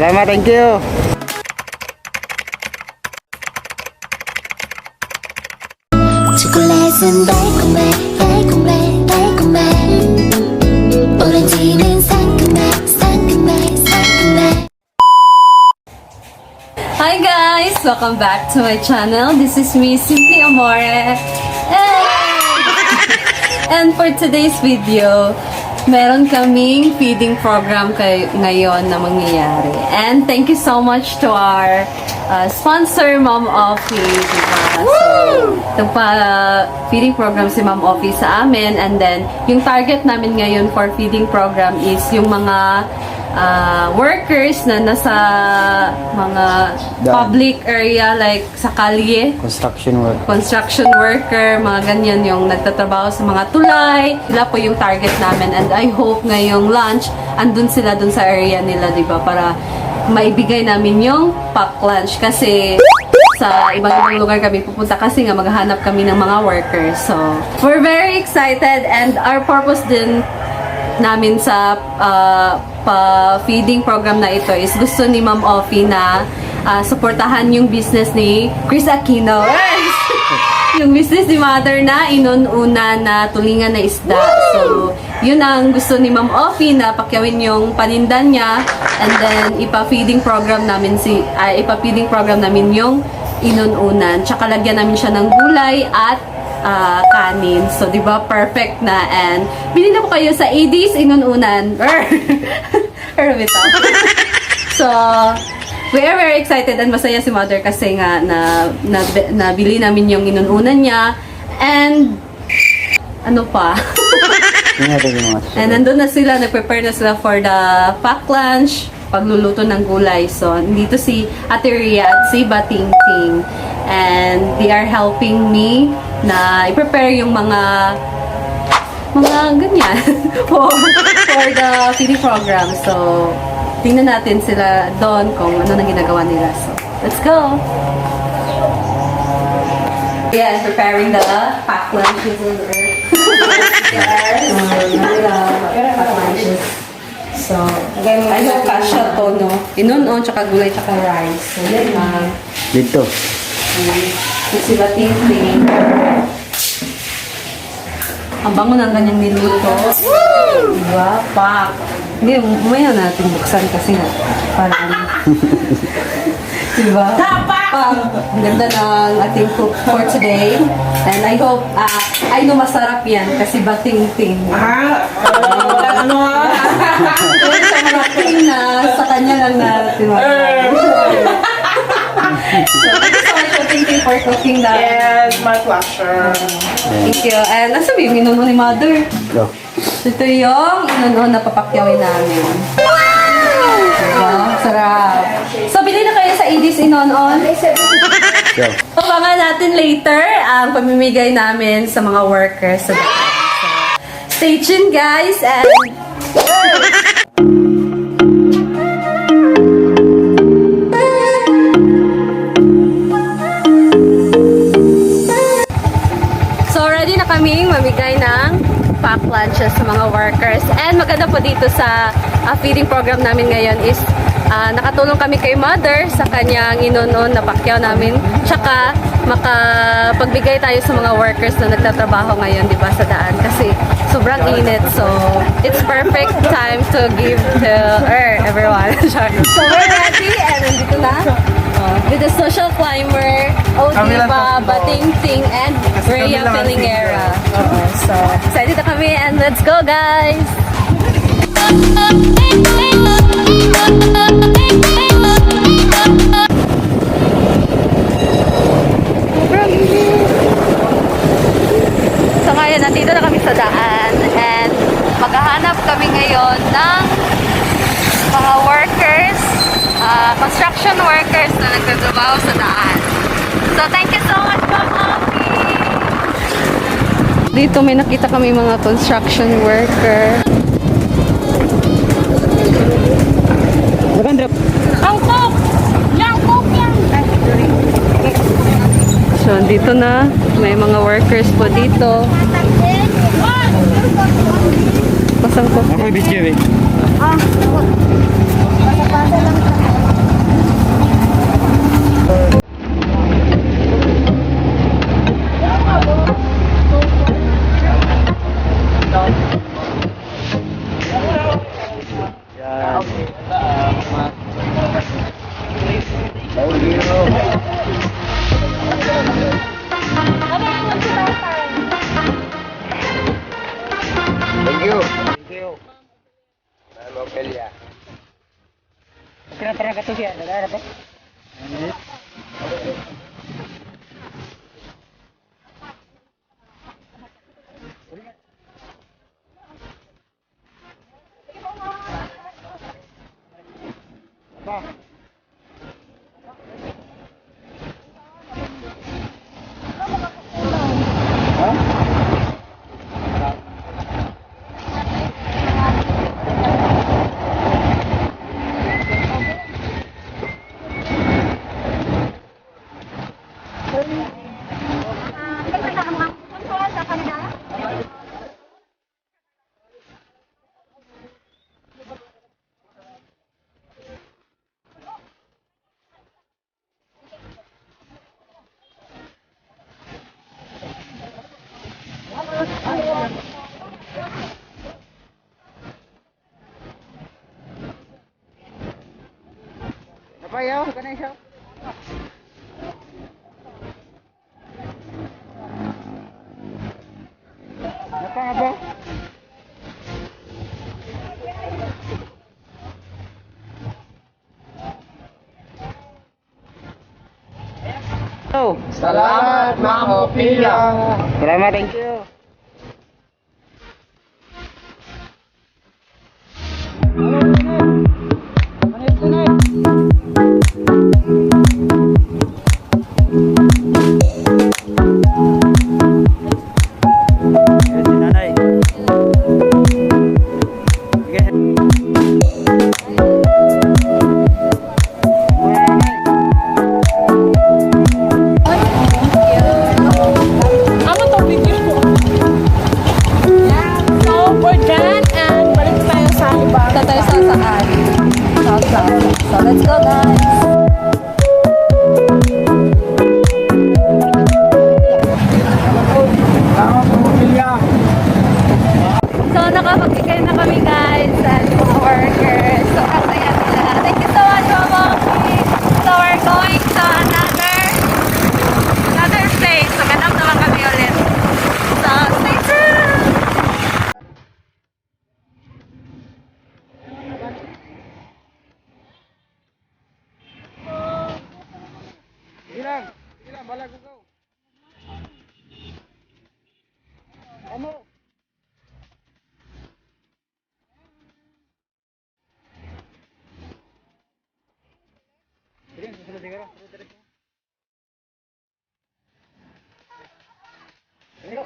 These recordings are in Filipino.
Salamat, thank you. 초콜릿은 달콤해 달콤해 달콤해 오렌지는 상큼해 상큼해 상큼해. Hi guys! Welcome back to my channel. This is me, Simply Amore. Hey! And for today's video, meron kaming feeding program ngayon na mangyayari. And thank you so much to our sponsor, Mom Offie. Diba? So, feeding program si Mom Offie sa amin. And then, yung target namin ngayon for feeding program is yung mga workers na nasa mga public area like sa kalye, construction worker, mga ganyan yung nagtatrabaho sa mga tulay. Sila po yung target namin and I hope ngayong lunch andun sila dun sa area nila, di ba, para maibigay namin yung pack lunch kasi sa ibang lugar kami pupunta kasi nga maghahanap kami ng mga workers. So, we're very excited and our purpose din namin sa pa-feeding program na ito is gusto ni Ma'am Offie na suportahan yung business ni Chris Aquino. Yung business ni Mother na inununa na tulingan na isda. So, yun ang gusto ni Ma'am Offie na pakyawin yung panindan niya and then ipa-feeding program namin ipa-feeding program namin yung inununan. Tsaka lagyan namin siya ng gulay at kanin. So, di ba, perfect na. And, bili na po kayo sa AD's inununan. So, we are very excited and masaya si Mother kasi nga nabili namin yung inununan niya. And, ano pa? And, nandun na sila, nag-prepare na sila for the pack lunch, pagluluto ng gulay. So, dito si Ate Ria at si Bating Ting. And, they are helping me na i-prepare yung mga ganyan for the feeding program. So, tingnan natin sila doon kung ano nang ginagawa nila. So, let's go! Yeah, preparing the pack lunches. Pack lunches. So, I hope kasha to, no? Inunon, tsaka gulay, tsaka rice. So, yan lang. Dito. Si Bating-ting. Ang bango ng kanyang niluto. Diba? Pak! Hindi, umaya natin buksan kasi nga. Parang... Diba? Pak! Ang ganda ng ating cook for today. And I hope, I know masarap yan kasi Bating-ting. Ano nga? Sa mga ting na sa kanya lang natin. So, thank you so much for thank you for cooking that. Yes, my pleasure. Thank you. And nasa yung inuno ni Mother? Go. Ito yung inuno na papakyawin namin. Diba? Sarap. So, bili na kayo sa Edis Inonon. Go. Papangan natin later ang pamimigay namin sa mga workers. So, stay tuned guys and... kaming mamigay ng pack lunches sa mga workers. And maganda po dito sa feeding program namin ngayon is nakatulong kami kay Mother sa kanyang inunon na pakyaw namin. Tsaka makapagbigay tayo sa mga workers na nagtatrabaho ngayon, di ba, sa daan. Kasi sobrang init. So, it's perfect time to give to everyone. So, we're ready and nandito na. With the social climber, Odiba, Bating-ting, and Rhea Filingera. So, excited na kami and let's go guys! So ngayon, nandito na kami sa daan and maghahanap kami ngayon ng mga workers, construction workers na nagtatrabaho sa daan. So, thank you so much, Ma'am Offie! Dito may nakita kami mga construction worker. Angkok! Langkok yan! So, dito na. May mga workers po dito. Pasang ko. Ako ibig Pasa lang. pernah kata siya, ada apa? Apa? Apa ya? Kanay siya. Apa apa? Oh, Salamat, Ma'am Ophelia. salamat, thank you. Ano to video ko? So, we're done and balik tayo sa iba. Ito tayo sa saan? South. So, let's go guys! Salamat, Ophelia. So, nakapagbigay na kami guys and mga workers. So, ang saya nila. Thank you so much, Mama. So, we're going to another place. So, ganap naman kami ulit. So, stay tuned! Ilang, balag ko. Ano? Sige, susunod siguro. Ano?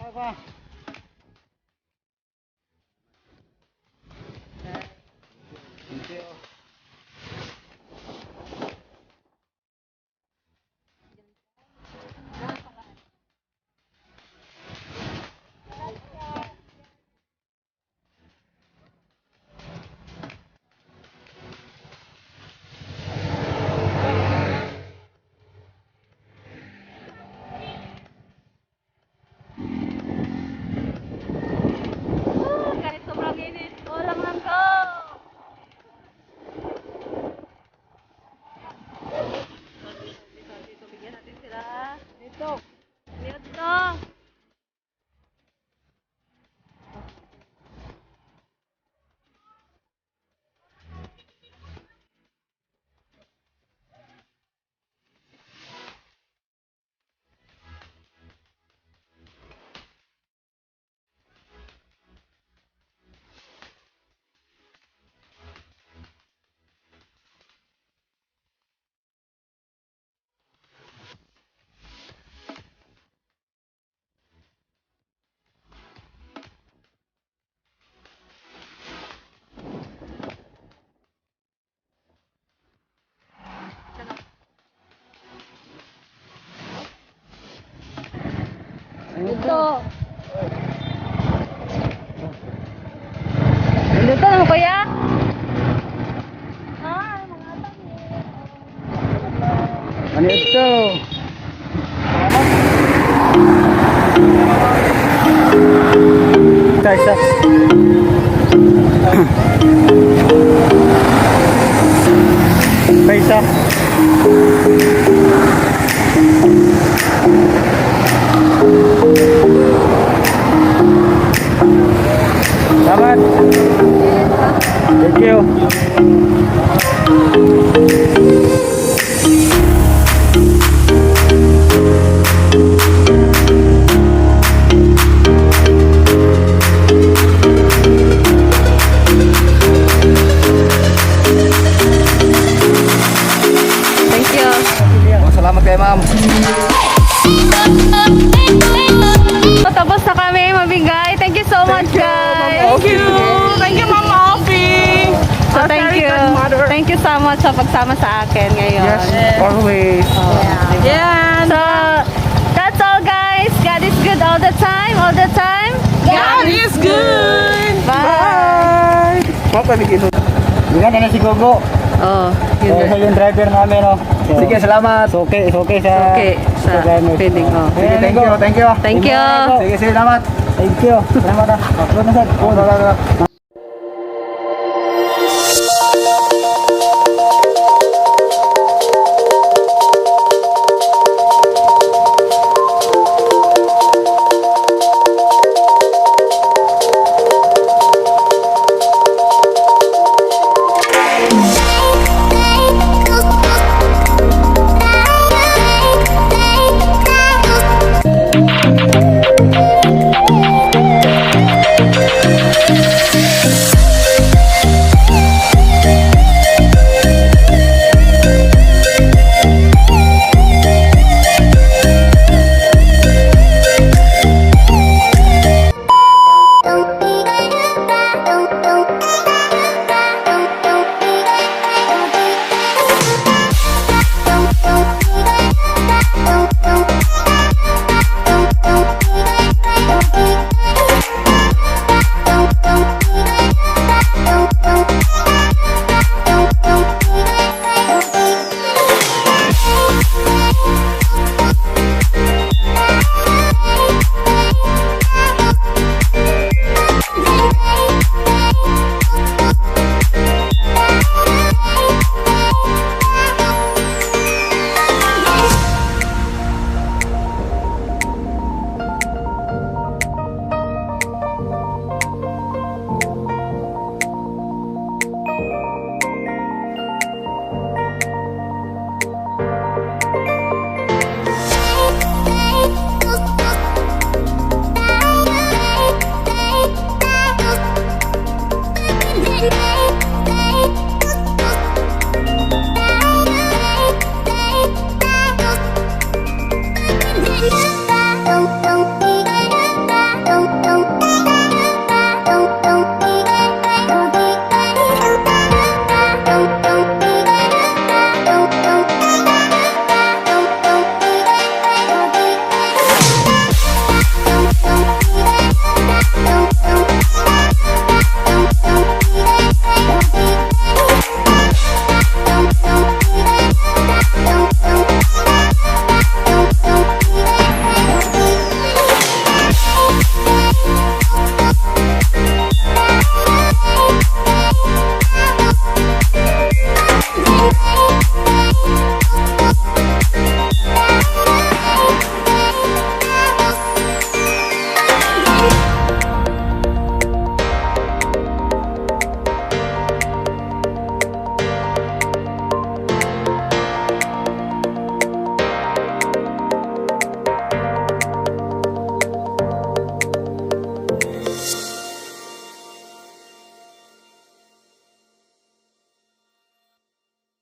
Apa? Thank you. Kahit sobrang init, walang langko! Dito, bigyan natin sila. Dito! Dito! Dito! Dito na kuya? Ay, mga Ano ito? Isa. Paisa. Salamat. Thank you. Thank you. Oh, salamat kay ma'am. Tapos na kami mabigay. Thank you so much, guys. Thank you. Thank you, Mama Opi. So, thank you. Thank you so much sa pagsama sa akin ngayon. Always. Yeah. So, that's all, guys. God is good all the time. All the time. God is good. Bye. Papabigin mo. Yan na si Gogo. Oh, So, siya yung driver namin, no? Sige, salamat. Okay sa... Okay, sa driver. feeding, oh. Sige, thank you. Thank you. Sige, salamat. Thank you. Salamat, ha. Upload na, sir.